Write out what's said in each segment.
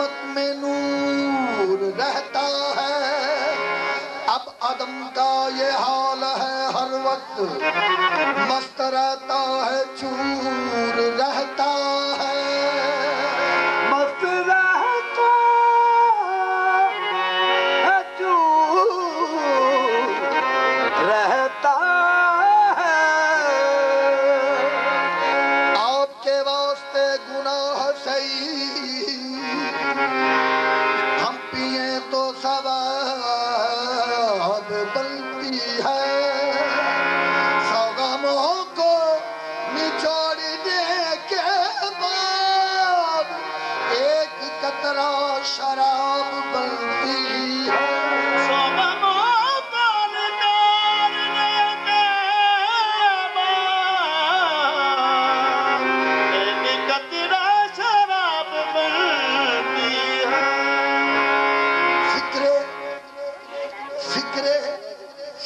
सूरत में नूर रहता है। अब अदम का ये हाल है, हर वक्त मस्त रहता है, चूर रहता है, मस्त रहता है, चूर रहता है। आपके वास्ते गुनाह सही, हम पिए तो सवाब बनती है। सौ गमों को निचोड़ने के बाद एक कतरा शराब बनती है।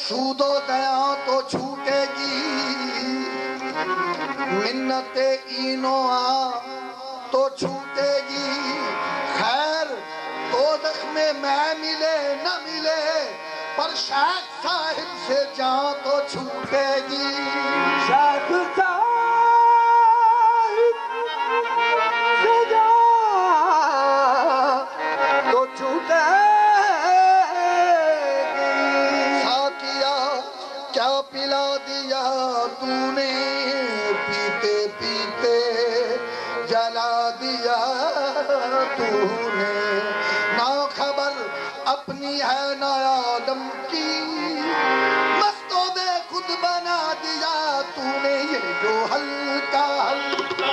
सूदो दया तो छूटेगी, मिन्नते इनोआ तो छूटेगी। खैर दोज़ख में मैं मिले न मिले, पर शेख साहिब से जान तो छूटेगी। शेख साहिब से जान तो छूटेगी। क्या पिला दिया तूने, पीते पीते जला दिया तूने। ना खबर अपनी है ना आदम की, मस्तों ने खुद बना दिया तूने। ये जो हल्का हल्का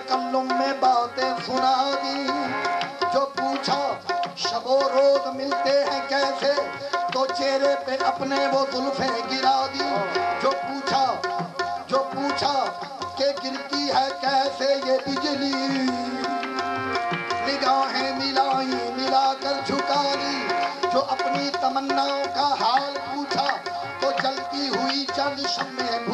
तकल्लुम में बातें सुना दी। जो पूछा शबो रोज मिलते हैं कैसे, तो चेहरे पे अपने वो जुल्फें गिरा दी। जो पूछा कि गिरती है कैसे ये बिजली, निगाहें मिलाई मिलाकर झुका दी। जो अपनी तमन्नाओं का हाल पूछा, तो जलती हुई चंद शम्में